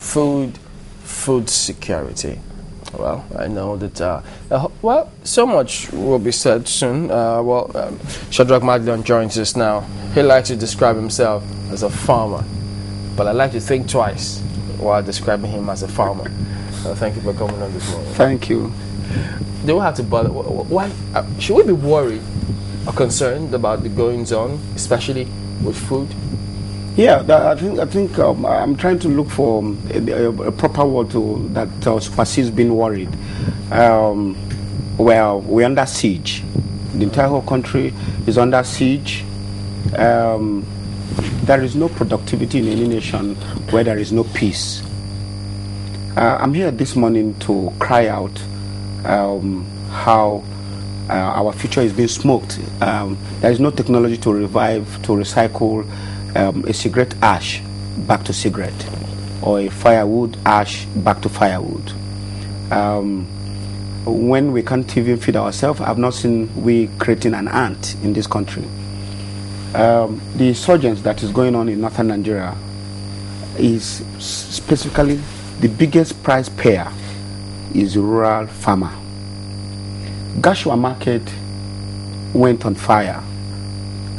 food security. Well, I know that, well, so much will be said soon. Shedrack Madlion joins us now. He likes to describe himself as a farmer, but I like to think twice while describing him as a farmer. Thank you for coming on this morning. Thank you. They will have to bother. Why? Should we be worried or concerned about the goings-on, especially with food? Yeah, I think I'm trying to look for a proper word that supersedes being worried. Well, we're under siege. The entire whole country is under siege. There is no productivity in any nation where there is no peace. I'm here this morning to cry out how our future is being smoked. There is no technology to revive, to recycle a cigarette ash back to cigarette, or a firewood ash back to firewood. When we can't even feed ourselves, I've not seen we creating an ant in this country. The insurgence that is going on in northern Nigeria is specifically the biggest price payer is the rural farmer. Gashua market went on fire,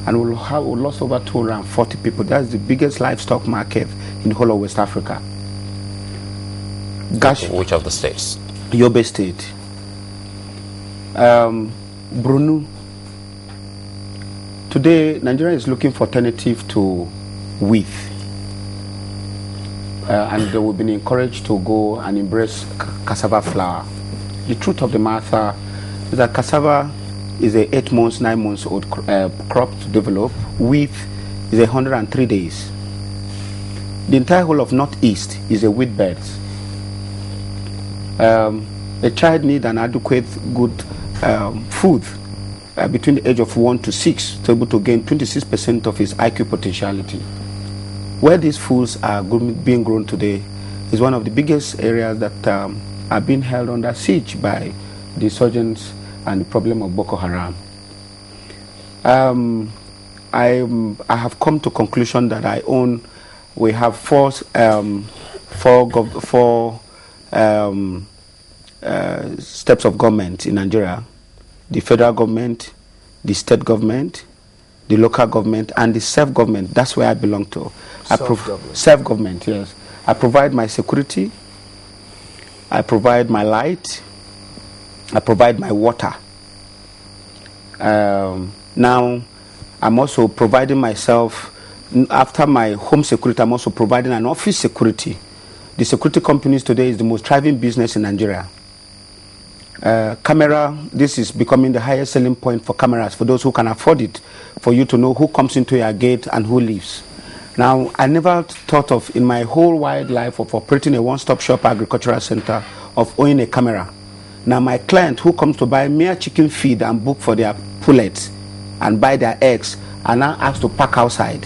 and we lost over 240 people. That's the biggest livestock market in the whole of West Africa. Which of the states? Yobe State. Brunu. Today, Nigeria is looking for alternative to wheat. And we've been encouraged to go and embrace cassava flour. The truth of the matter is that cassava is a 8 months, 9 months old crop to develop. Wheat is 103 days. The entire whole of Northeast is a wheat belt. A child needs an adequate, good food between the age of 1 to 6 to be able to gain 26% of his IQ potentiality. Where these foods are being grown today is one of the biggest areas that are being held under siege by the insurgents and the problem of Boko Haram. I have come to conclusion that we have four steps of government in Nigeria: the federal government, the state government, the local government, and the self-government. That's where I belong to. Self-government, yes. I provide my security, I provide my light, I provide my water. Now, I'm also providing myself, after my home security, I'm also providing an office security. The security companies today is the most thriving business in Nigeria. Camera, this is becoming the highest selling point for cameras, for those who can afford it, for you to know who comes into your gate and who leaves. Now, I never thought of, in my whole wide life, of operating a one-stop shop agricultural center, of owning a camera. Now, my client who comes to buy mere chicken feed and book for their pullets and buy their eggs are now asked to park outside.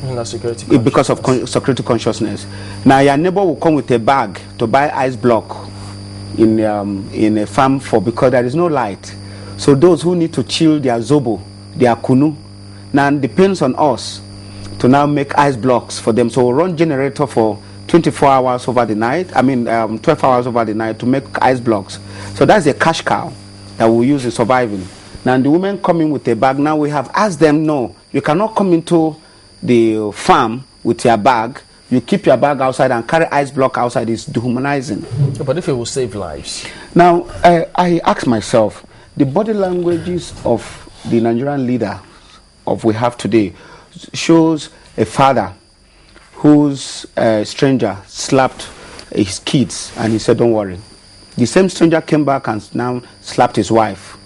Because of security consciousness. Now, your neighbor will come with a bag to buy ice block in a farm because there is no light. So those who need to chill their zobo, their kunu, now it depends on us to now make ice blocks for them. So we'll run generator for 24 hours over the night, 12 hours over the night to make ice blocks. So that's a cash cow that we use in surviving. Now the women coming with a bag, now we have asked them, no, you cannot come into the farm with your bag. You keep your bag outside and carry ice block outside. Is dehumanizing. Yeah, but if it will save lives? Now, I ask myself, the body languages of the Nigerian leader we have today shows a father whose stranger slapped his kids and he said, don't worry. The same stranger came back and now slapped his wife.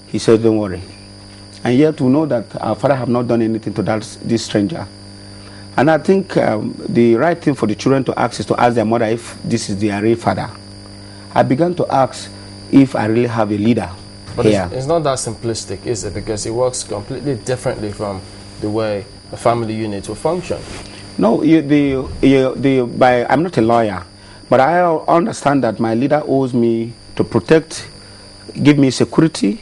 He said, don't worry. And yet we know that our father have not done anything to this stranger. And I think the right thing for the children to ask is to ask their mother if this is their real father. I began to ask if I really have a leader here. It's not that simplistic, is it? Because it works completely differently from the way a family unit will function. No, I'm not a lawyer, but I understand that my leader owes me to protect, give me security,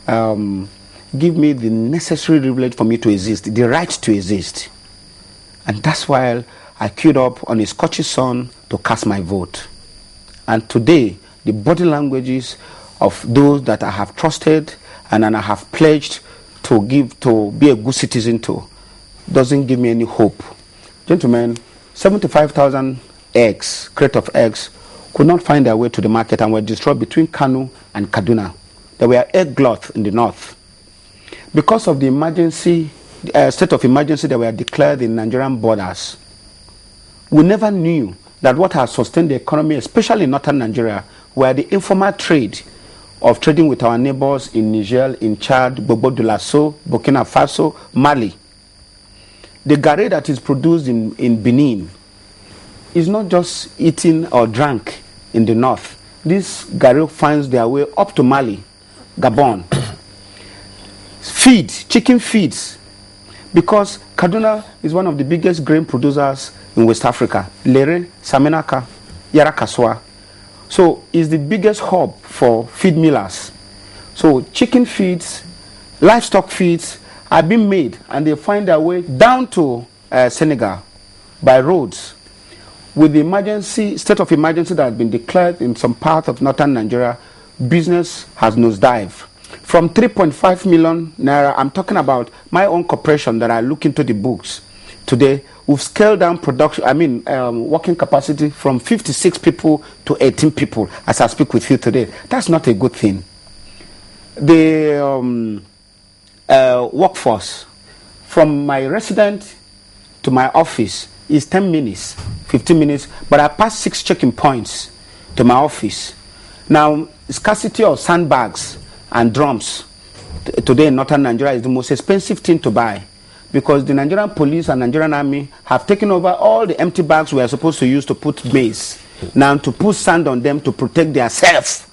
give me the necessary privilege for me to exist, the right to exist. And that's why I queued up on a Scottish sun to cast my vote. And today, the body languages of those that I have trusted and I have pledged to be a good citizen to, doesn't give me any hope. Gentlemen, 75,000 eggs, crate of eggs, could not find their way to the market and were destroyed between Kano and Kaduna. There were egg gluts in the north. Because of the emergency, state of emergency that were declared in Nigerian borders, we never knew that what has sustained the economy, especially in northern Nigeria, were the informal trade of trading with our neighbors in Niger, in Chad, Bobo Dioulasso, Burkina Faso, Mali. The garri that is produced in Benin is not just eaten or drank in the north. This garri finds their way up to Mali, Gabon. Chicken feeds, because Kaduna is one of the biggest grain producers in West Africa. Lere, Saminaka, Yarakaswa. So it's the biggest hub for feed millers. So chicken feeds, livestock feeds are being made and they find their way down to Senegal by roads. With the state of emergency that has been declared in some part of northern Nigeria, business has nosedived. From 3.5 million naira, I'm talking about my own corporation that I look into the books today. We've scaled down production, working capacity from 56 people to 18 people as I speak with you today. That's not a good thing. The workforce from my residence to my office is 10 minutes, 15 minutes, but I pass 6 checking points to my office. Now, scarcity of sandbags and drums today in northern Nigeria is the most expensive thing to buy, because the Nigerian police and Nigerian army have taken over all the empty bags we are supposed to use to put maize, now to put sand on them to protect themselves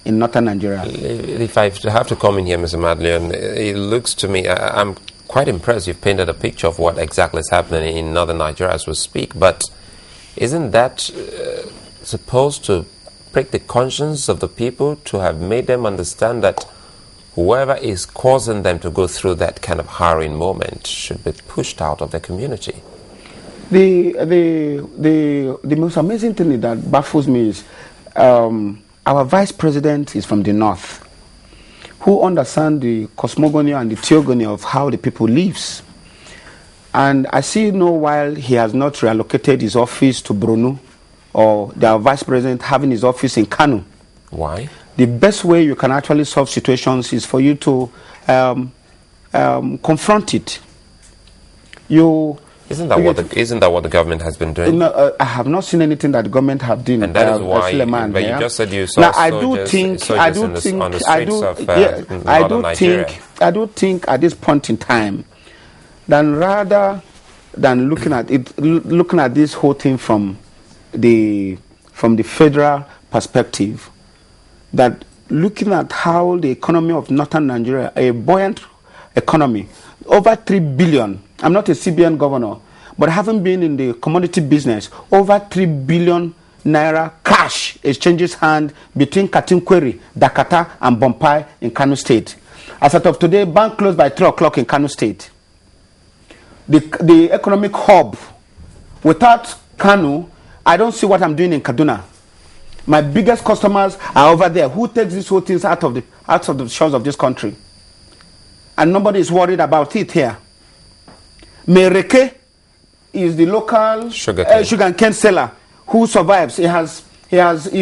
in northern Nigeria. If I have to come in here, Mr. Madlion, it looks to me, I'm quite impressed. You've painted a picture of what exactly is happening in northern Nigeria as we speak, but isn't that supposed to break the conscience of the people, to have made them understand that whoever is causing them to go through that kind of harrowing moment should be pushed out of the community? The most amazing thing that baffles me is our vice president is from the north, who understand the cosmogony and the theogony of how the people lives. And I see no while he has not reallocated his office to Brunu, or their vice president having his office in Kano. Why? The best way you can actually solve situations is for you to confront it. Isn't that what the government has been doing? No, I have not seen anything that the government have done. And that is why. But you just said you saw I do think at this point in time, then rather than looking at this whole thing from the federal perspective, that looking at how the economy of northern Nigeria, a buoyant economy, over 3 billion, I'm not a CBN governor, but having been in the commodity business, over 3 billion naira cash exchanges hand between Katinkweri, Dakata, and Bompai in Kano State. As of today, bank closed by 3 o'clock in Kano State. The economic hub. Without Kano, I don't see what I'm doing in Kaduna. My biggest customers are over there. Who takes these whole things out of the shores of this country? And nobody is worried about it here. Mereke is the local sugarcane seller who survives. He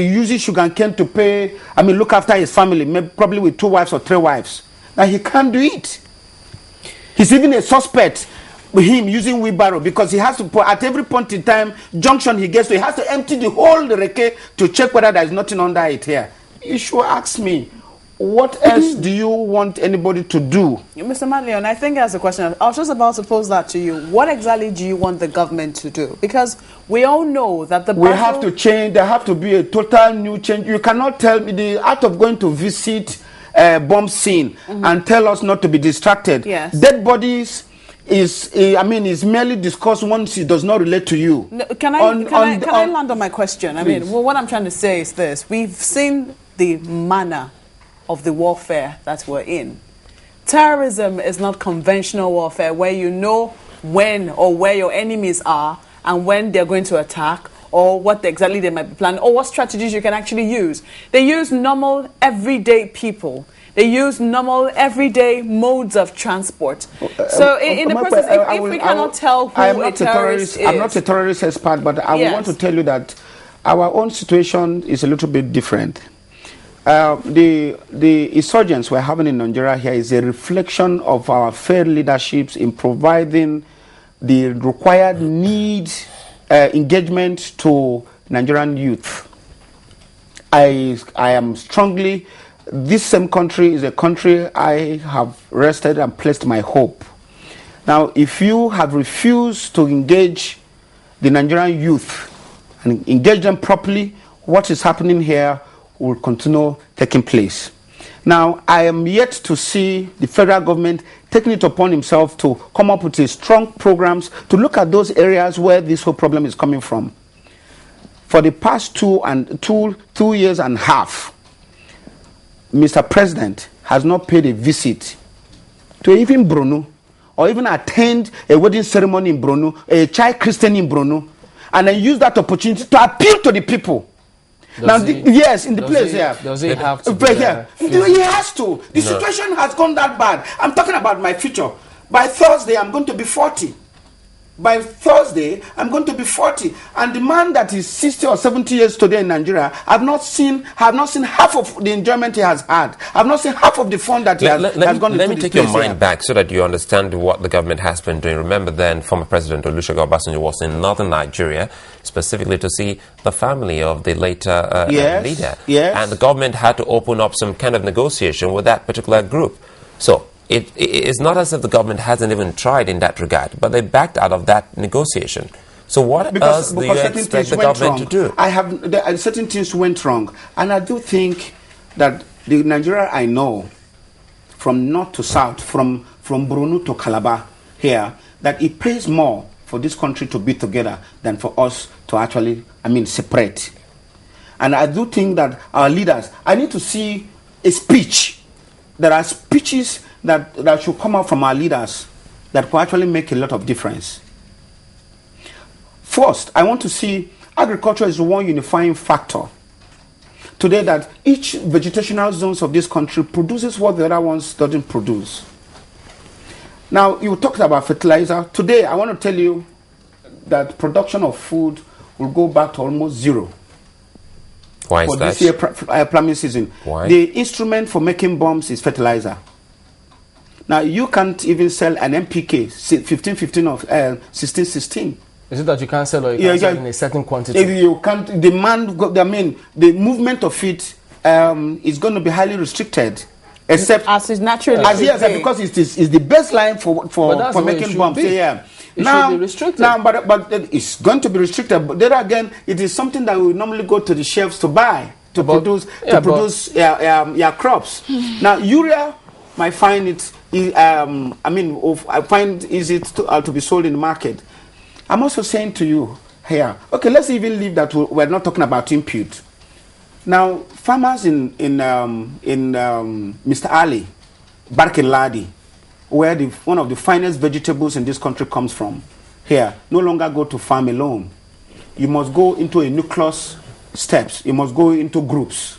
uses sugarcane to pay, look after his family, maybe probably with 2 wives or 3 wives. Now he can't do it. He's even a suspect with him using wheelbarrow, because he has to put, at every point in time, junction he gets to, he has to empty the whole reke to check whether there is nothing under it here. You should ask me, what else do you want anybody to do? Mr. Madlion, I think that's a question. I was just about to pose that to you. What exactly do you want the government to do? Because we all know that we have to change. There have to be a total new change. You cannot tell me the art of going to visit a bomb scene and tell us not to be distracted. Yes. Dead bodies is merely discussed once it does not relate to you. No, can I land on my question? What I'm trying to say is this. We've seen the manner of the warfare that we're in. Terrorism is not conventional warfare where you know when or where your enemies are and when they're going to attack, or what exactly they might be planning, or what strategies you can actually use. They use normal, everyday people. They use normal, everyday modes of transport. So in the process, if we cannot tell who a terrorist is... I'm not a terrorist expert, but I want to tell you that our own situation is a little bit different. The insurgents we're having in Nigeria here is a reflection of our failed leaderships in providing the required needs, engagement to Nigerian youth. I am strongly... This same country is a country I have rested and placed my hope. Now, if you have refused to engage the Nigerian youth and engage them properly, what is happening here will continue taking place. Now, I am yet to see the federal government taking it upon himself to come up with strong programs to look at those areas where this whole problem is coming from. For the past 2 years and a half, Mr. President has not paid a visit to even Brno, or even attend a wedding ceremony in Brno, a child christening in Brno, and then use that opportunity to appeal to the people. Does he have to be there? He has to. The situation has gone that bad. I'm talking about my future. By Thursday, I'm going to be 40. By Thursday, I'm going to be 40. And the man that is 60 or 70 years today in Nigeria, have not seen half of the enjoyment he has had. I've not seen half of the fund that he has gone into this place. Let me take your mind back so that you understand what the government has been doing. Remember then, former President Olusegun Obasanjo was in northern Nigeria, specifically to see the family of the later leader. Yes. And the government had to open up some kind of negotiation with that particular group. So, it's not as if the government hasn't even tried in that regard, but they backed out of that negotiation. So what else do you expect the government to do? Certain things went wrong. And I do think that the Nigeria I know, from north to south, from Brno to Calabar here, that it pays more for this country to be together than for us to actually, separate. And I do think that our leaders, I need to see a speech. There are speeches that should come out from our leaders that will actually make a lot of difference. First, I want to see agriculture is one unifying factor. Today, that each vegetational zones of this country produces what the other ones doesn't produce. Now, you talked about fertilizer. Today, I want to tell you that production of food will go back to almost zero. Why is for that? This year planting season. Why? The instrument for making bombs is fertilizer. Now, you can't even sell an MPK 15-15 of 16-16. Is it that you can't sell, or you can't sell in a certain quantity? If you can't demand, the movement of it is going to be highly restricted. Except as is naturally because it's the baseline for making bombs. It should be restricted. Now, but it's going to be restricted. But then again, it is something that we normally go to the shelves to buy to produce crops. Now, urea, I find it. I find easy to be sold in the market. I'm also saying to you here, okay, let's even leave that. We're not talking about input. Now, farmers in Mr. Ali, Barkin-Ladi, where one of the finest vegetables in this country comes from, here, no longer go to farm alone. You must go into a nucleus steps. You must go into groups.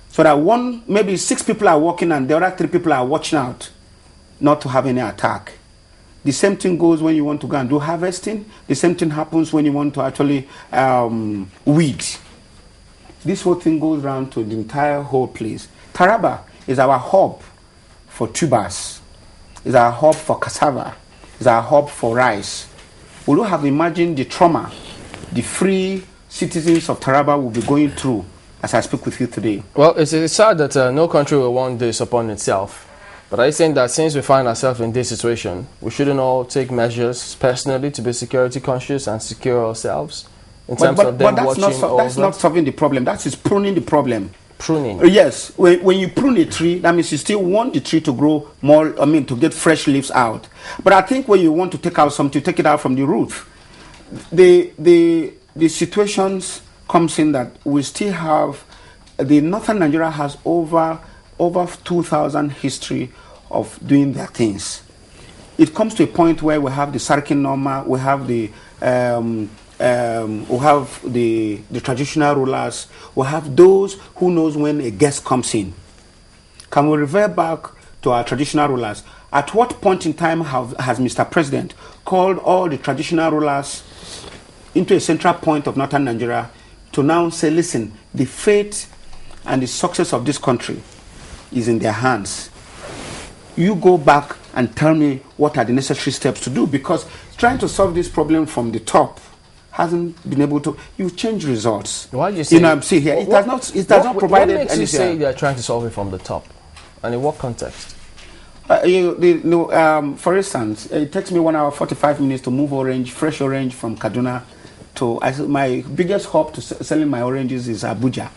So that maybe 6 people are working and the other 3 people are watching out not to have any attack. The same thing goes when you want to go and do harvesting. The same thing happens when you want to actually weed. This whole thing goes around to the entire whole place. Taraba is our hub for tubers. It's our hub for cassava. It's our hub for rice. Would you have imagined the trauma the free citizens of Taraba will be going through as I speak with you today? Well, it's sad that no country will want this upon itself. But I think that since we find ourselves in this situation, we shouldn't all take measures personally to be security conscious and secure ourselves in terms of them watching over. That's not solving the problem. That is pruning the problem. Pruning? Yes. When you prune a tree, that means you still want the tree to grow more, to get fresh leaves out. But I think when you want to take out something, take it out from the root. The situations comes in that we still have, the northern Nigeria has over 2,000 history of doing their things. It comes to a point where we have the Sarkin Norma, we have the we have the traditional rulers, we have those who knows when a guest comes in. Can we revert back to our traditional rulers? At what point in time has Mr. President called all the traditional rulers into a central point of northern Nigeria to now say, listen, the fate and the success of this country is in their hands. You go back and tell me what are the necessary steps to do, because trying to solve this problem from the top hasn't been able to. You change results. Why do you say? I'm seeing here. It does not. It does not provide anything. What makes you say they are trying to solve it from the top, and in what context? For instance, it takes me 1 hour 45 minutes to move fresh orange from Kaduna to. My biggest hope to selling my oranges is Abuja.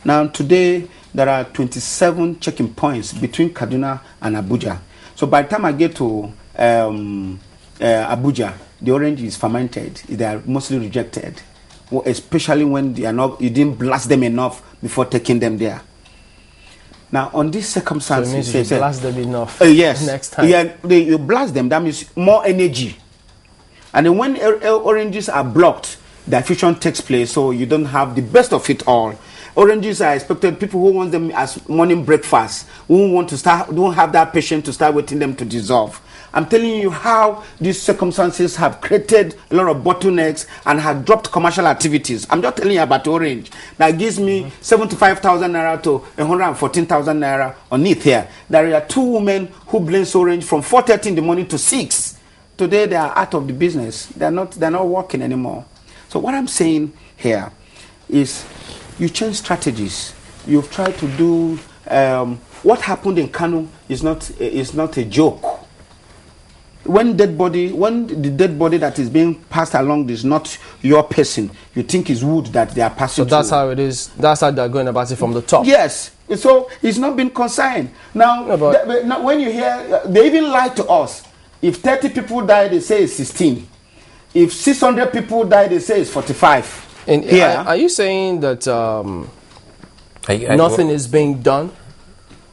Now today there are 27 checking points between Kaduna and Abuja. So by the time I get to Abuja, the orange is fermented. They are mostly rejected, especially when they are not. You didn't blast them enough before taking them there. Now, on this circumstance, so it means you blast them enough. Yes. Next time. Yeah, you blast them. That means more energy. And then when oranges are blocked, the fusion takes place. So you don't have the best of it all. Oranges are expected. People who want them as morning breakfast, who want to start, don't have that patience to start waiting them to dissolve. I'm telling you how these circumstances have created a lot of bottlenecks and have dropped commercial activities. I'm just telling you about orange. That gives me 75,000 naira to 114,000 naira on it here. There are 2 women who blend orange from 4:30 in the morning to 6. Today they are out of the business. They're not working anymore. So what I'm saying here is you change strategies. You've tried to do what happened in Kano is not a joke. When the dead body that is being passed along is not your person, you think it's wood that they are passing. So that's how it is. That's how they're going about it from the top. Yes. So it's not been consigned. Now, now when you hear, they even lie to us. If 30 people die, they say it's 16. If 600 people die, they say it's 45. And are you saying that nothing is being done?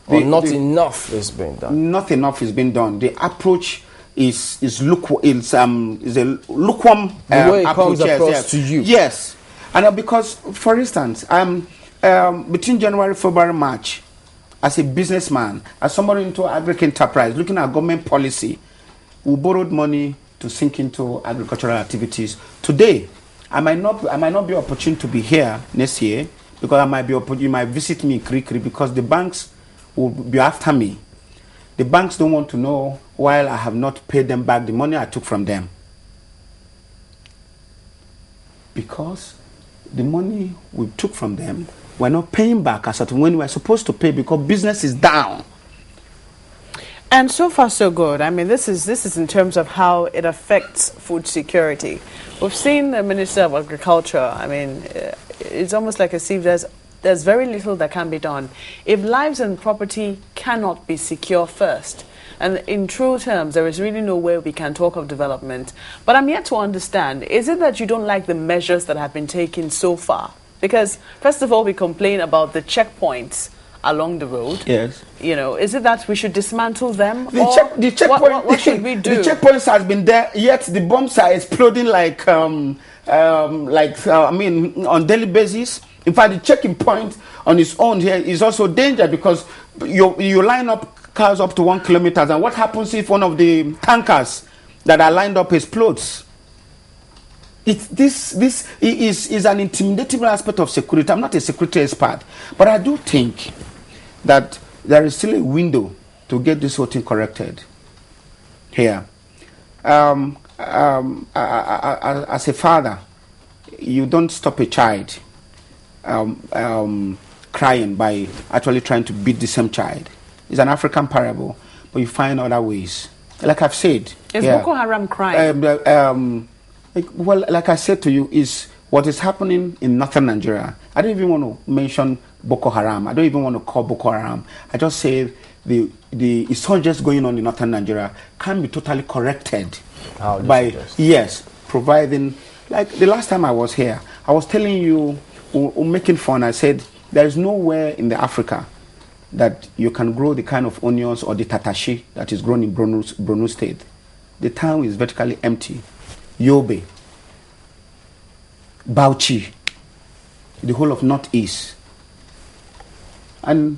Or not enough is being done? Not enough is being done. The approach is a lukewarm the way it approach. Comes across to you. Yes. And because, for instance, between January, February, March, as a businessman, as somebody into agric enterprise, looking at government policy, we borrowed money to sink into agricultural activities. Today, I might not be opportune to be here next year, because you might visit me in Krikri, because the banks will be after me. The banks don't want to know while I have not paid them back the money I took from them. Because the money we took from them, we're not paying back as at when we're supposed to pay, because business is down. And so far so good. I mean, this is in terms of how it affects food security. We've seen the Minister of Agriculture. I mean, it's almost like as if there's very little that can be done. If lives and property cannot be secure first, and in true terms, there is really no way we can talk of development. But I'm yet to understand, is it that you don't like the measures that have been taken so far? Because, first of all, we complain about the checkpoints along the road. Yes. You know, is it that we should dismantle them? The checkpoint, what should we do? The checkpoints has been there, yet the bombs are exploding like on daily basis. In fact, the checking point on its own here is also danger, because you line up cars up to 1 kilometer, and what happens if one of the tankers that are lined up explodes? This is an intimidating aspect of security. I'm not a security expert, but I do think that there is still a window to get this whole thing corrected here. As a father, you don't stop a child crying by actually trying to beat the same child. It's an African parable, but you find other ways. Like I've said, is Boko Haram crying? Well, like I said to you, is what is happening in northern Nigeria. I don't even want to mention Boko Haram. I don't even want to call Boko Haram. I just say the insurgency going on in northern Nigeria can be totally corrected by providing. Like the last time I was here, I was telling you, making fun. I said there is nowhere in the Africa that you can grow the kind of onions or the tatashi that is grown in Borno State. The town is vertically empty. Yobe, Bauchi, the whole of Northeast. And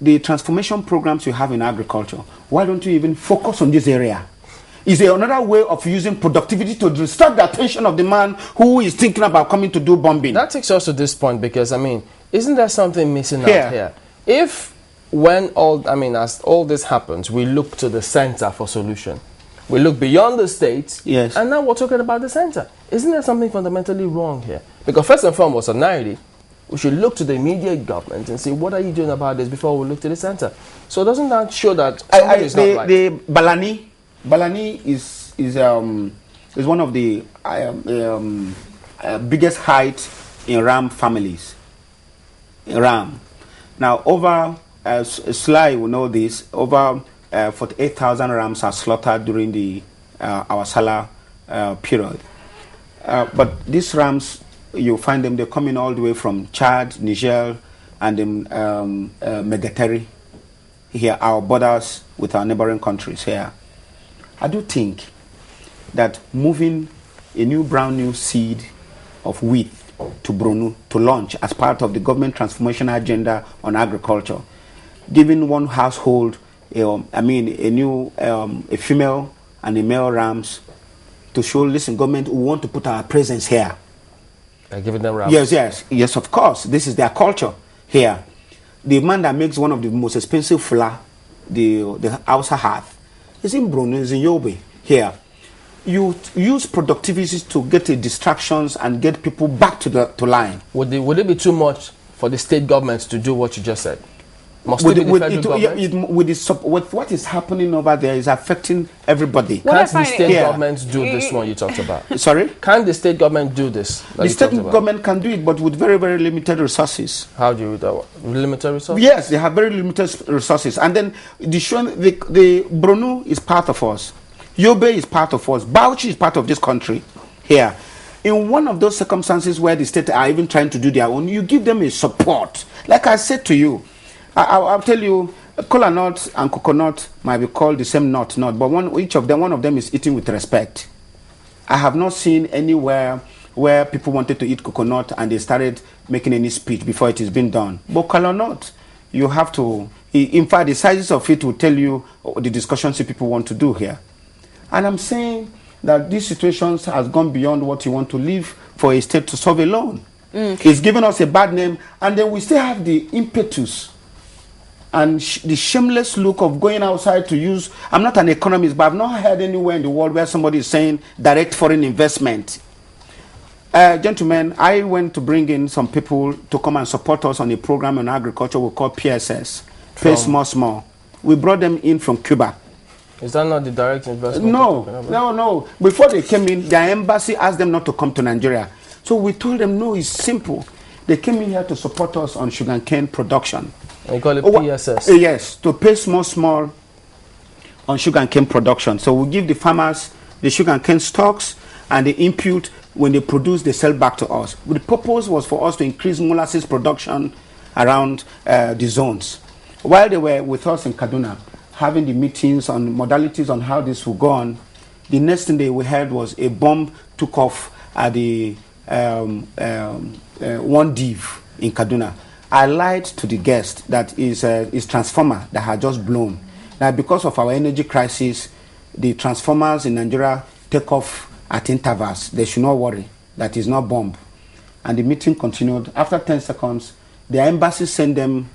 the transformation programs you have in agriculture, why don't you even focus on this area? Is there another way of using productivity to distract the attention of the man who is thinking about coming to do bombing? That takes us to this point because, I mean, isn't there something missing out here? If, as all this happens, we look to the center for solution. We look beyond the states, yes, and now we're talking about the center. Isn't there something fundamentally wrong here? Because first and foremost, ordinarily, we should look to the immediate government and say, what are you doing about this before we look to the center? So doesn't that show that something is not right? The Balani is one of the biggest height in ram families. Ram. Now, over, Sly will know this, over 48,000 rams are slaughtered during the our Salah period. But these rams, you find them, they're coming all the way from Chad, Niger, and Megateri, here, our borders with our neighboring countries here. I do think that moving a new seed of wheat to Brunu to launch as part of the government transformation agenda on agriculture, giving one household, a female and a male rams to show, listen, government, we want to put our presence here. Giving them rams? Yes, of course. This is their culture here. The man that makes one of the most expensive flour, the Hausa Hath, is in Brunei, is in Yobe here. You use productivity to get distractions and get people back to line. Would it be too much for the state governments to do what you just said? Must it be the federal government? With what is happening over there is affecting everybody. Can't the state governments do this one you talked about? Sorry? Can't the state government do this? The state government can do it, but with very, very limited resources. How do you do that? Limited resources? Yes, they have very limited resources. And then the Brunu is part of us. Yobe is part of us. Bauchi is part of this country here. In one of those circumstances where the state are even trying to do their own, you give them a support. Like I said to you, I'll tell you, kola nut and coconut might be called the same nut, but one of them is eaten with respect. I have not seen anywhere where people wanted to eat coconut and they started making any speech before it is being done. But kola nut, you have to, in fact, the sizes of it will tell you the discussions people want to do here. And I'm saying that these situations has gone beyond what you want to leave for a state to solve alone. It's given us a bad name, and then we still have the impetus and the shameless look of going outside to use. I'm not an economist, but I've not heard anywhere in the world where somebody is saying direct foreign investment. Gentlemen, I went to bring in some people to come and support us on a program on agriculture we call PSS, Pay Small. We brought them in from Cuba. Is that not the direct investment? No. Before they came in, their embassy asked them not to come to Nigeria. So we told them, no, it's simple. They came in here to support us on sugarcane production. And you call it PSS? Yes, to pay small on sugarcane production. So we give the farmers the sugarcane stocks and the input. When they produce, they sell back to us. But the purpose was for us to increase molasses production around the zones. While they were with us in Kaduna, having the meetings on modalities on how this will go on, the next thing we heard was a bomb took off at the one div in Kaduna. I lied to the guest that is transformer that had just blown. Now, because of our energy crisis, the transformers in Nigeria take off at intervals. They should not worry. That is not bomb. And the meeting continued. After 10 seconds, the embassy sent them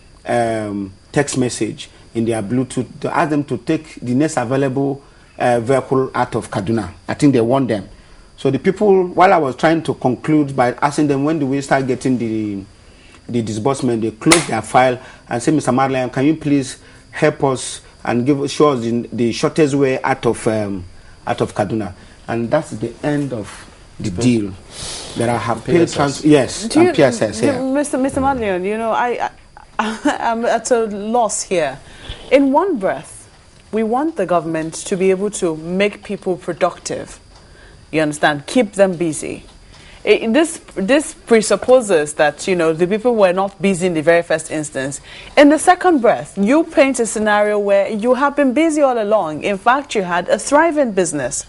text message in their Bluetooth to ask them to take the next available vehicle out of Kaduna. I think they want them. So the people, while I was trying to conclude by asking them when do we start getting the disbursement, they closed their file and said, Mr. Madlion, can you please help us and show us the shortest way out of Kaduna? And that's the end of the deal that I have paid. Yes, and PSS here. Mr. Madlion, you know, I'm at a loss here. In one breath, we want the government to be able to make people productive. You understand? Keep them busy. This presupposes that, you know, the people were not busy in the very first instance. In the second breath, you paint a scenario where you have been busy all along. In fact, you had a thriving business.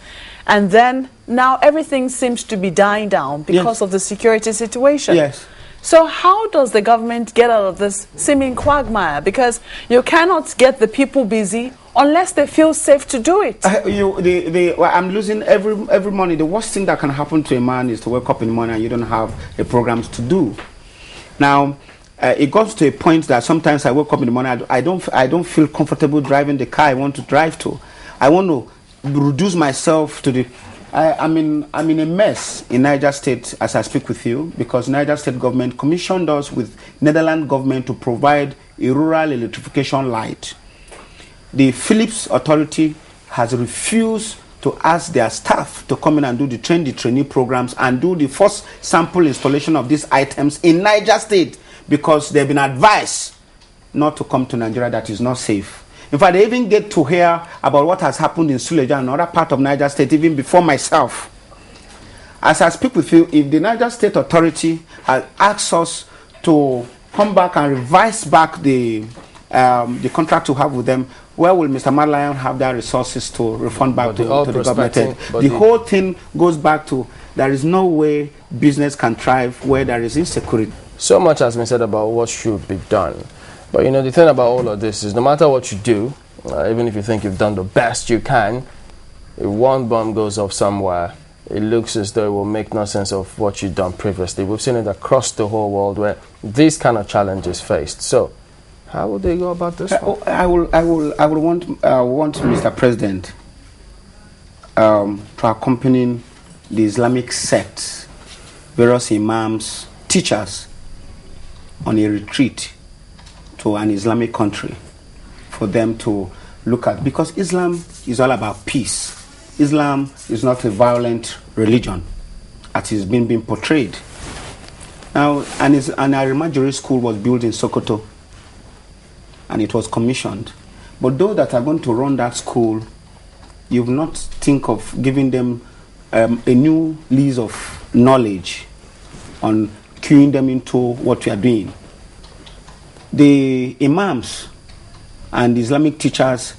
and then now everything seems to be dying down because of the security situation. Yes. So how does the government get out of this seeming quagmire? Because you cannot get the people busy unless they feel safe to do it. I'm losing every morning. The worst thing that can happen to a man is to wake up in the morning and you don't have the programs to do. Now, it goes to a point that sometimes I wake up in the morning, I don't feel comfortable driving the car I want to drive to. I want to reduce myself to the... I'm in a mess in Niger State as I speak with you, because Niger State government commissioned us with Netherlands government to provide a rural electrification light. The Philips authority has refused to ask their staff to come in and do the trainee programs and do the first sample installation of these items in Niger State, because they've been advised not to come to Nigeria, that is not safe. In fact, they even get to hear about what has happened in Suleja and another part of Niger State even before myself. As I speak with you, if the Niger State authority has asked us to come back and revise back the contract to have with them, where will Mr. Madlion have their resources to refund back to the government? The whole thing goes back to there is no way business can thrive where there is insecurity. So much has been said about what should be done. But you know, the thing about all of this is no matter what you do, even if you think you've done the best you can, if one bomb goes off somewhere, it looks as though it will make no sense of what you've done previously. We've seen it across the whole world where these kind of challenges faced. So, how will they go about this? I will want Mr. President to accompany the Islamic sects, various imams, teachers, on a retreat to an Islamic country for them to look at, because Islam is all about peace. Islam is not a violent religion as it's been portrayed. Now, an Arimajiri school was built in Sokoto and it was commissioned. But those that are going to run that school, you will not think of giving them a new lease of knowledge on cueing them into what we are doing. The imams and the Islamic teachers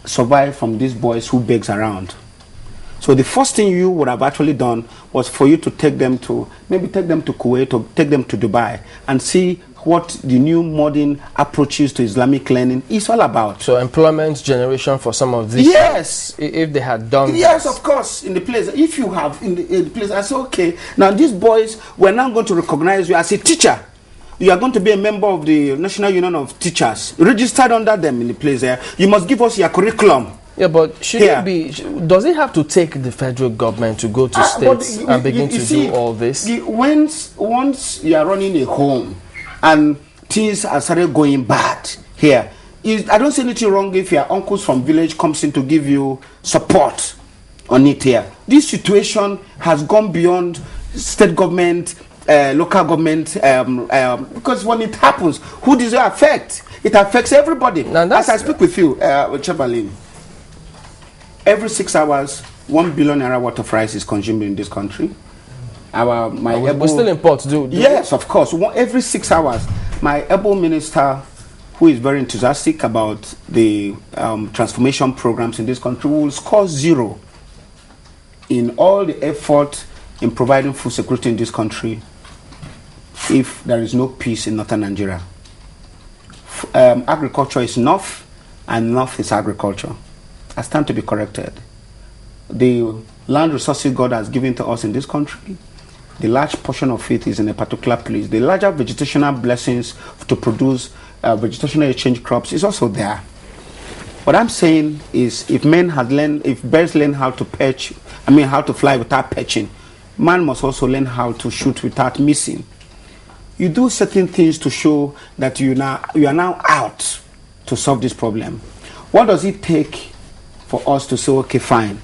survive from these boys who begs around. So the first thing you would have actually done was for you to take them to, maybe take them to Kuwait or take them to Dubai and see what the new modern approaches to Islamic learning is all about. So employment generation for some of these. Yes. If they had done yes, this. Of course, in the place. If you have in the place, I say, okay, now these boys, we're now going to recognize you as a teacher. You are going to be a member of the National Union of Teachers, registered under them in the place there. You must give us your curriculum. Yeah, but should it be? Does it have to take the federal government to go to states and begin to do all this? Once you are running a home and things are started going bad here, I don't see anything wrong if your uncles from village comes in to give you support on it here. This situation has gone beyond state government, local government, because when it happens, who does it affect? It affects everybody. As I speak with you, Chamberlain, every 6 hours, 1 billion naira worth of rice is consumed in this country. We still import, yes, of course. Every 6 hours, my able minister, who is very enthusiastic about the transformation programs in this country, will score 0 in all the effort in providing food security in this country if there is no peace in northern Nigeria. Agriculture is north, and north is agriculture. I stand to be corrected. The land resources God has given to us in this country, the large portion of it is in a particular place. The larger vegetational blessings to produce vegetational exchange crops is also there. What I'm saying is, if birds learn how to perch, how to fly without perching, man must also learn how to shoot without missing. You do certain things to show that you are now out to solve this problem. What does it take for us to say, okay, fine?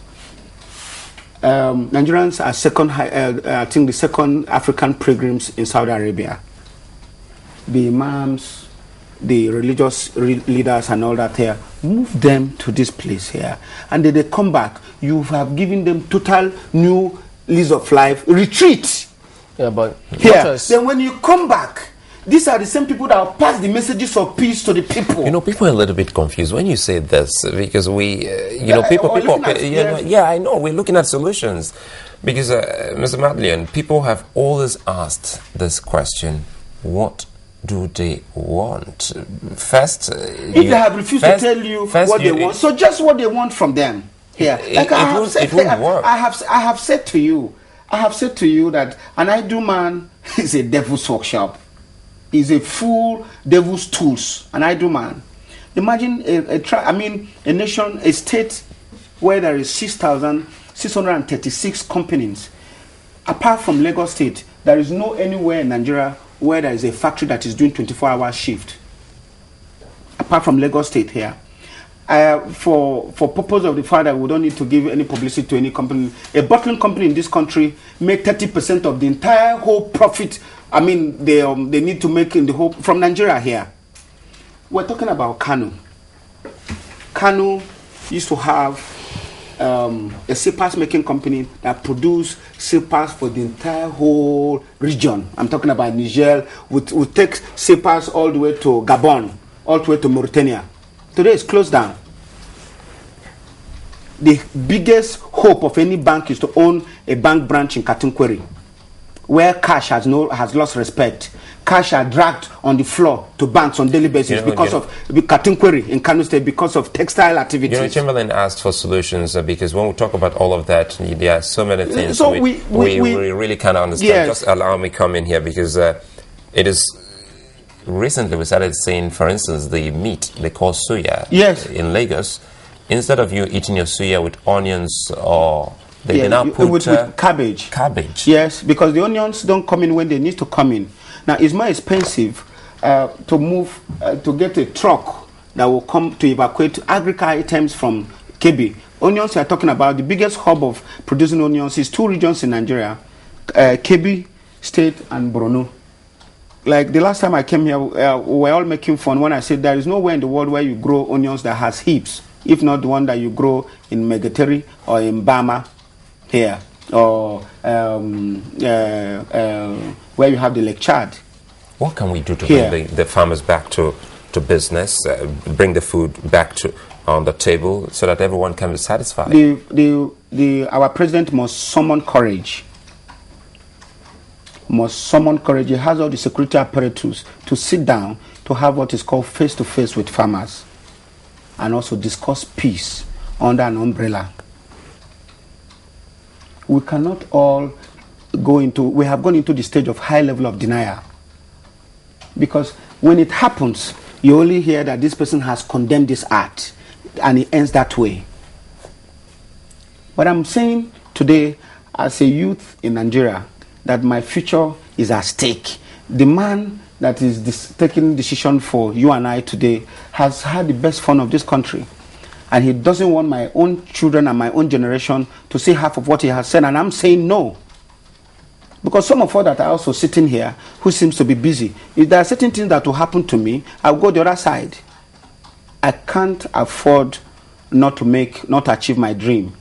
Nigerians are I think the second African pilgrims in Saudi Arabia. The imams, the religious leaders and all that here, move them to this place here. And then they come back. You have given them total new lease of life. Retreat. Yeah, but here. Then when you come back, these are the same people that will pass the messages of peace to the people. You know, people are a little bit confused when you say this, because we, I know, we're looking at solutions. Because, Mr. Madlion, people have always asked this question: what do they want? First, if they have refused to tell you what they want, so just what they want from them. Here, like it won't work. I have said to you that an idle man is a devil's workshop. Is a full devil's tools. An idle man. Imagine a nation, a state where there is 6,636 companies. Apart from Lagos State, there is no anywhere in Nigeria where there is a factory that is doing 24-hour shift. Apart from Lagos State here. For purpose of the fact that we don't need to give any publicity to any company, a bottling company in this country make 30% of the entire whole profit. I mean, they need to make in the whole from Nigeria here. We're talking about Kano. Kano used to have a silpers making company that produced silpers for the entire whole region. I'm talking about Niger. We take silpers all the way to Gabon, all the way to Mauritania. Today it's closed down. The biggest hope of any bank is to own a bank branch in Katunkweri, where cash has lost respect. Cash are dragged on the floor to banks on daily basis because of Katunkweri in Kano State, because of textile activities. You know, Chamberlain asked for solutions because when we talk about all of that, there are so many things so we really cannot understand. Yes. Just allow me come in here because it is. Recently, we started seeing, for instance, the meat they call suya in Lagos. Instead of you eating your suya with onions, or they now put with cabbage. Cabbage. Yes, because the onions don't come in when they need to come in. Now, it's more expensive to move to get a truck that will come to evacuate agricultural items from Kebbi. Onions we are talking about, the biggest hub of producing onions is two regions in Nigeria, Kebbi State and Borno. Like the last time I came here, we were all making fun when I said there is nowhere in the world where you grow onions that has heaps, if not the one that you grow in Megateri or in Bama here, or where you have the Lake Chad. What can we do to bring the farmers back to business, bring the food back on the table so that everyone can be satisfied? Our president must summon courage. He has all the security apparatus to sit down to have what is called face-to-face with farmers and also discuss peace under an umbrella. We cannot all we have gone into the stage of high level of denial, because when it happens, you only hear that this person has condemned this act and it ends that way. But I'm saying today, as a youth in Nigeria, that my future is at stake. The man that is taking decision for you and I today has had the best fun of this country. And he doesn't want my own children and my own generation to see half of what he has said. And I'm saying no. Because some of us that are also sitting here who seems to be busy, if there are certain things that will happen to me, I'll go the other side. I can't afford not to achieve my dream.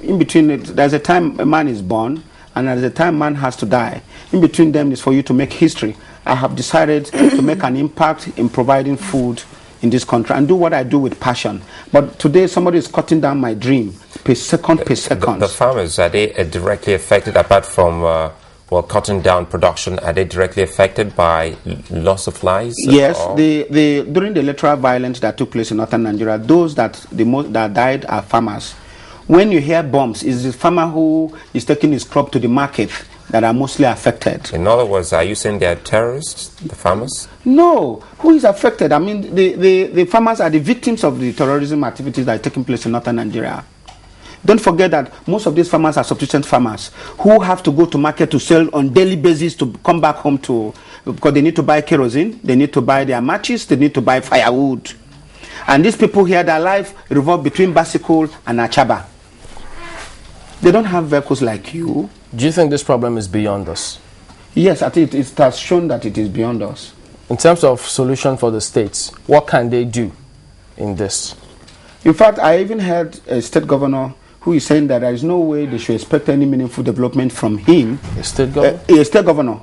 In between it, there's a time a man is born, and at the time man has to die. In between them is for you to make history. I have decided to make an impact in providing food in this country and do what I do with passion. But today somebody is cutting down my dream per second. The farmers, are they directly affected, apart from cutting down production, are they directly affected by loss of lives? Yes, during the electoral violence that took place in northern Nigeria, those that died are farmers. When you hear bombs, it's the farmer who is taking his crop to the market that are mostly affected. In other words, are you saying they are terrorists, the farmers? No. Who is affected? I mean, the farmers are the victims of the terrorism activities that are taking place in northern Nigeria. Don't forget that most of these farmers are subsistence farmers who have to go to market to sell on daily basis to come back home because they need to buy kerosene, they need to buy their matches, they need to buy firewood. And these people here, their life revolves between Basikul and Achaba. They don't have vehicles like you. Do you think this problem is beyond us? Yes, I think it has shown that it is beyond us. In terms of solution for the states, what can they do in this? In fact, I even heard a state governor who is saying that there is no way they should expect any meaningful development from him. A state governor? A state governor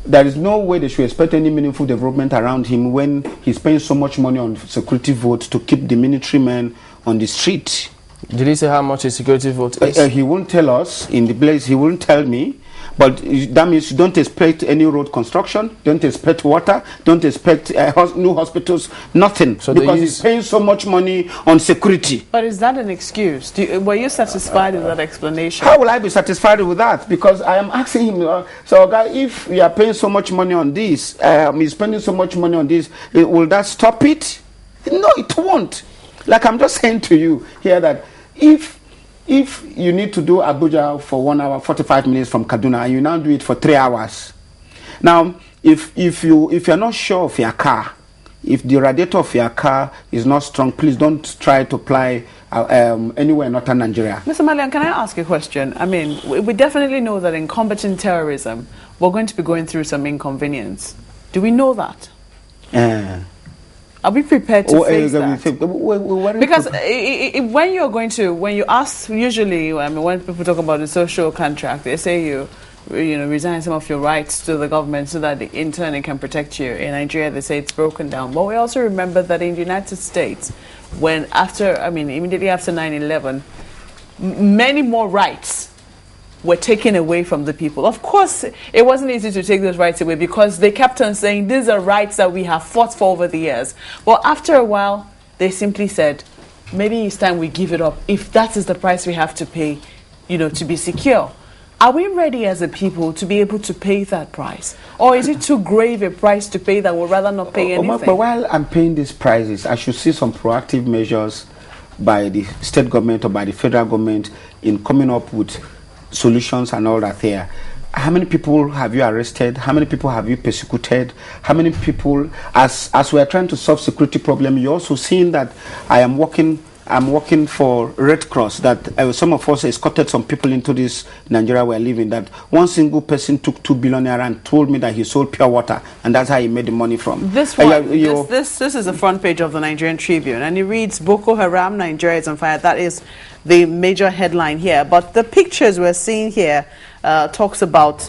there is no way they should expect any meaningful development around him when he's paying so much money on security votes to keep the military men on the street. Did he say how much a security vote is? He won't tell us in the place. He won't tell me. But that means you don't expect any road construction, don't expect water, don't expect new hospitals, nothing. So because he's paying so much money on security. But is that an excuse? Were you satisfied with that explanation? How will I be satisfied with that? Because I am asking him, so guy, if you are paying so much money on this, he's spending so much money on this, will that stop it? No, it won't. Like I'm just saying to you here that if you need to do Abuja for 1 hour, 45 minutes from Kaduna, and you now do it for 3 hours. Now, if you're not sure of your car, if the radiator of your car is not strong, please don't try to apply anywhere in northern Nigeria. Mr. Madlion, can I ask a question? I mean, we definitely know that in combating terrorism, we're going to be going through some inconvenience. Do we know that? Are we prepared to face that? Because when you ask, usually, I mean, when people talk about the social contract, they say you resign some of your rights to the government so that in turn it can protect you. In Nigeria, they say it's broken down. But we also remember that in the United States, immediately after 9/11, many more rights were taken away from the people. Of course, it wasn't easy to take those rights away because they kept on saying these are rights that we have fought for over the years. But after a while, they simply said, maybe it's time we give it up if that is the price we have to pay, to be secure. Are we ready as a people to be able to pay that price? Or is it too grave a price to pay that we'd rather not pay anything? But while I'm paying these prices, I should see some proactive measures by the state government or by the federal government in coming up with solutions and all that there. How many people have you arrested? How many people have you persecuted? How many people, as we are trying to solve security problem, you're also seeing that I'm working for Red Cross, that some of us escorted some people into this Nigeria we're living, that one single person took 2 billion naira and told me that he sold pure water, and that's how he made the money from. This one, this is the front page of the Nigerian Tribune, and it reads, Boko Haram, Nigeria is on fire. That is the major headline here. But the pictures we're seeing here talks about,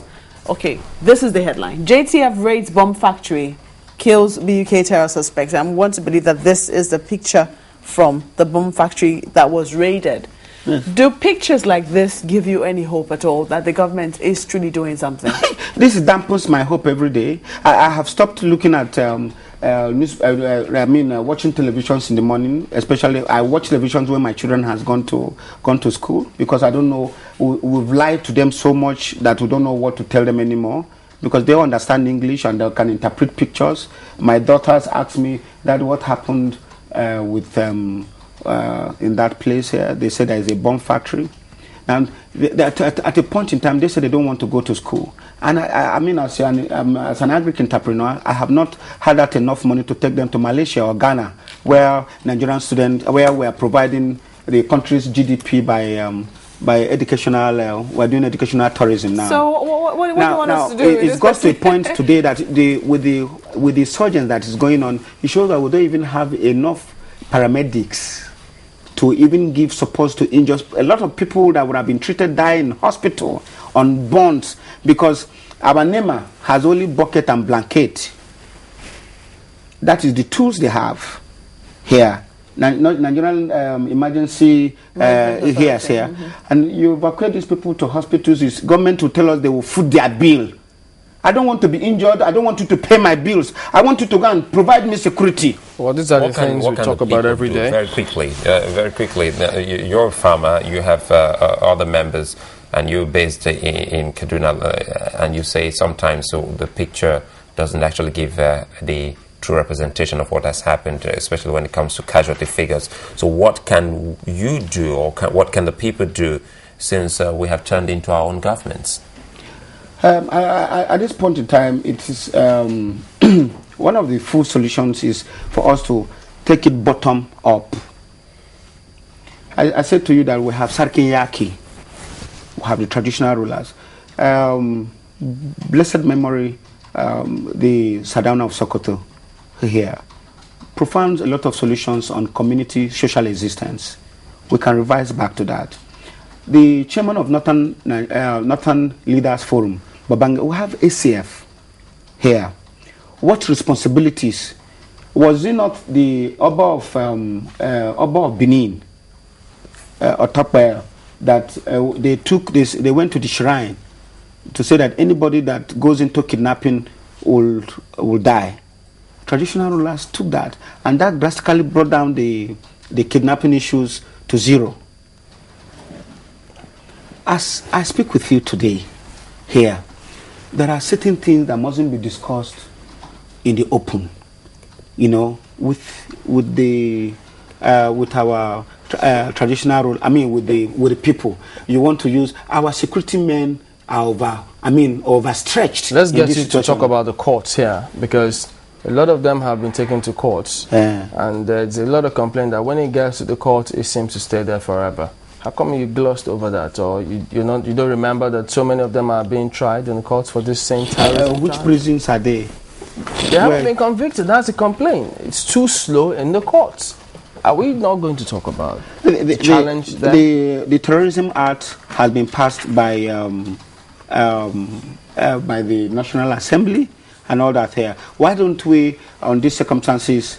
okay, this is the headline. JTF raids bomb factory, kills BUK terror suspects. I want to believe that this is the picture from the bomb factory that was raided. Yes. Do pictures like this give you any hope at all that the government is truly doing something? This dampens my hope every day. I have stopped looking at watching televisions in the morning. Especially, I watch televisions when my children has gone to school, because I don't know. We've lied to them so much that we don't know what to tell them anymore, because they understand English and they can interpret pictures. My daughters ask me, Dad, what happened in that place here? They said there is a bomb factory, and at a point in time they said they don't want to go to school. And I mean, as an agri-entrepreneur, I have not had that enough money to take them to Malaysia or Ghana, where Nigerian students, where we are providing the country's GDP by educational, we're doing educational tourism now. So what do you want us to do? It got to a point today that with the surgeons that is going on, it shows that we don't even have enough paramedics to even give support to injured. A lot of people that would have been treated die in hospital on bonds because our NEMA has only bucket and blanket. That is the tools they have here. Nigerian emergency here, and you evacuate these people to hospitals. This government will tell us they will foot their bill. I don't want to be injured. I don't want you to pay my bills. I want you to go and provide me security. Well, these are the things we talk about every day. Very quickly. You're a farmer. You have other members, and you're based in Kaduna, and you say sometimes the picture doesn't actually give the true representation of what has happened, especially when it comes to casualty figures. So what can you do, or what can the people do, since we have turned into our own governments? At this point in time, it is one of the full solutions is for us to take it bottom up. I said to you that we have Sarkin Yaki, we have the traditional rulers. Blessed memory, the Sardauna of Sokoto here profounds a lot of solutions on community social existence. We can revise back to that. The chairman of Northern Leaders Forum, Babanga, we have ACF. here, what responsibilities was it not the Oba of Benin, Otope, that they took this? They went to the shrine to say that anybody that goes into kidnapping will die. Traditional rulers took that, and that drastically brought down the kidnapping issues to zero. As I speak with you today, here, there are certain things that mustn't be discussed in the open. You know, with our traditional rule. I mean, with the people. You want to use our security men are overstretched. Let's get you to talk about the courts here, because a lot of them have been taken to courts, and there's a lot of complaint that when it gets to the court, it seems to stay there forever. How come you glossed over that, or you don't remember that so many of them are being tried in the courts for this same terrorism? Which prisons are they? They haven't been convicted. That's a complaint. It's too slow in the courts. Are we not going to talk about the challenge there? The Terrorism Act has been passed by the National Assembly and all that here. Why don't we, on these circumstances,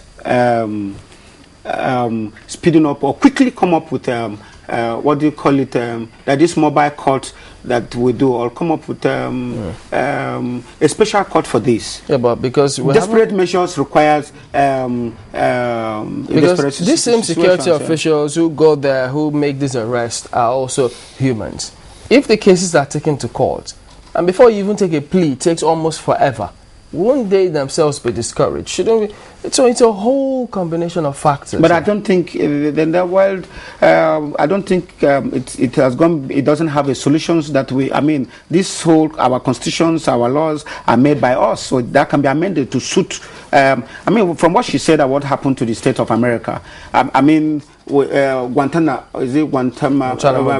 speeding up or quickly come up with what do you call it? That this mobile court that we do, or come up with a special court for this. Yeah, but because desperate measures requires because these same security officials who go there, who make this arrest, are also humans. If the cases are taken to court, and before you even take a plea, it takes almost forever, won't they themselves be discouraged? Shouldn't we? So it's a whole combination of factors. But I don't think in the world, I don't think it has gone. It doesn't have a solutions that we. I mean, this whole our constitutions, our laws are made by us, so that can be amended to suit. I mean, from what she said about what happened to the state of America, I mean, Guantanamo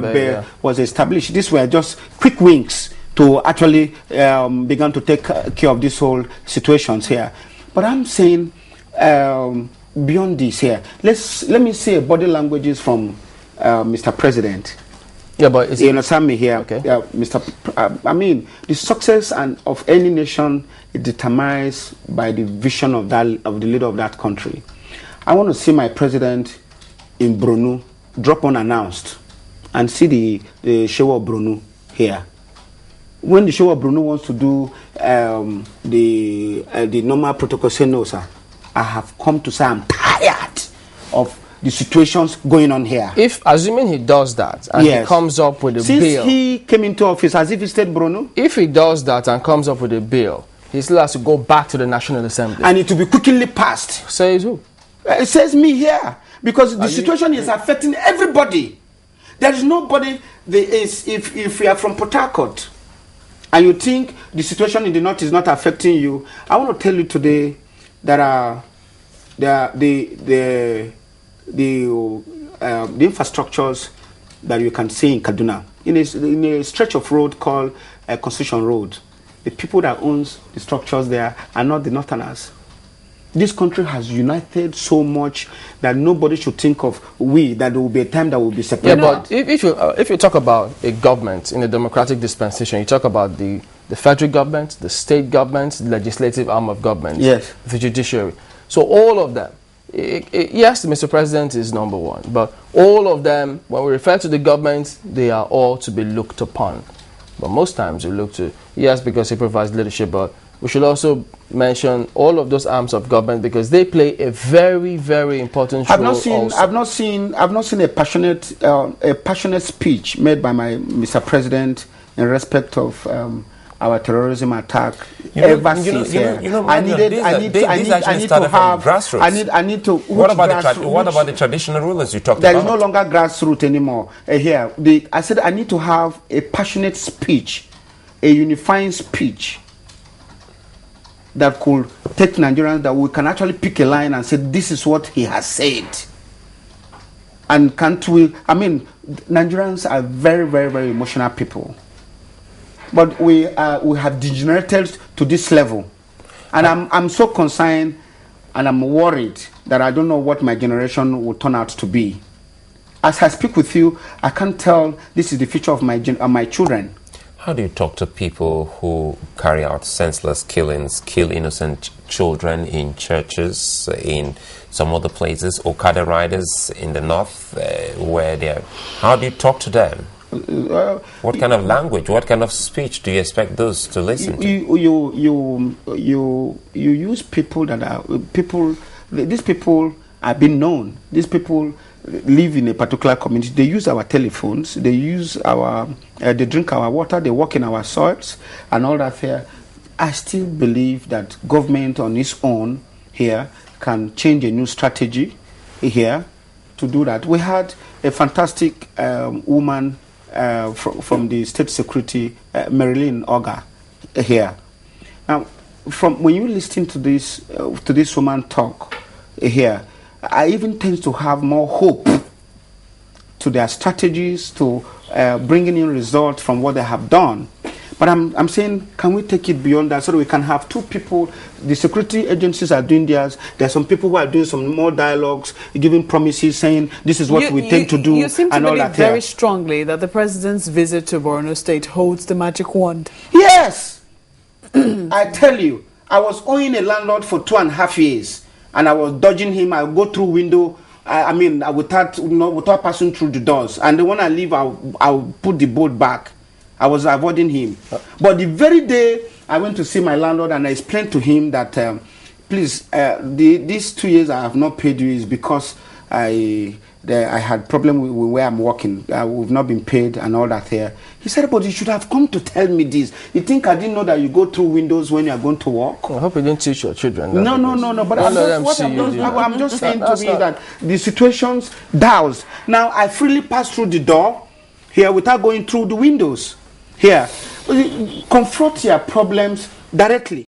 Bay was established. These were just quick winks to actually begin to take care of this whole situations here. But I'm saying beyond this here, let me see body languages from Mr. President. Yeah, but you understand me here? Okay. I mean, the success of any nation is determined by the vision of the leader of that country. I want to see my president in Brunei drop unannounced and see the show of Brunei here. When the show of Brunei wants to do the normal protocol, say no, sir. I have come to say I'm tired of the situations going on here. If, assuming he does that, and he comes up with a bill... Since he came into office, as if he stayed Brunei? If he does that and comes up with a bill, he still has to go back to the National Assembly. And it will be quickly passed. Says who? It says me here. Because the situation is affecting everybody. There is nobody... If we are from Port Harcourt, and you think the situation in the north is not affecting you, I want to tell you today that the infrastructures that you can see in Kaduna, in a stretch of road called Constitution Road, the people that owns the structures there are not the northerners. This country has united so much that nobody should think of that there will be a time that will be separated. Yeah, but if you talk about a government in a democratic dispensation, you talk about the federal government, the state government, the legislative arm of government, the judiciary. So all of them, yes, Mr. President is number one, but all of them, when we refer to the government, they are all to be looked upon. But most times we look to, yes, because he provides leadership, but we should also mention all of those arms of government because they play a very, very important role. I've not seen a passionate speech made by Mr. President in respect of our terrorism attack ever since. I need to have grassroots. I need to. What about the traditional rulers you talked about? There is no longer grassroots anymore. Here, I said I need to have a passionate speech, a unifying speech that could take Nigerians, that we can actually pick a line and say, this is what he has said. And can't we, I mean, Nigerians are very, very, very emotional people. But we have degenerated to this level. And I'm so concerned and I'm worried that I don't know what my generation will turn out to be. As I speak with you, I can't tell this is the future of my children. How do you talk to people who carry out senseless killings, kill innocent children in churches, in some other places, Okada riders in the north, where they're... How do you talk to them? What kind of language, what kind of speech do you expect those to listen to? You use people that are people. These people have been known. These people live in a particular community. They use our telephones. They use our. They drink our water. They work in our soils and all that. Here, I still believe that government on its own here can change a new strategy here to do that. We had a fantastic woman. From the state security, Marilyn Oga, here. Now, from when you listen to this woman talk here, I even tend to have more hope to their strategies to bringing in results from what they have done. But I'm saying, can we take it beyond that so that we can have two people? The security agencies are doing theirs. There are some people who are doing some more dialogues, giving promises, saying this is what we tend to do. You seem to believe very strongly that the president's visit to Borno State holds the magic wand. Yes! I tell you, I was owing a landlord for 2.5 years, and I was dodging him. I would go through window. Without passing through the doors. And then when I leave, I'll put the boat back. I was avoiding him. But the very day I went to see my landlord and I explained to him that, please, these 2 years I have not paid you is because I had problem with where I'm working. We've not been paid and all that here. He said, but you should have come to tell me this. You think I didn't know that you go through windows when you're going to work? I hope you didn't teach your children that. No. But I'm just saying to me that the situation's doused. Now, I freely pass through the door here without going through the windows. Here, confront your problems directly.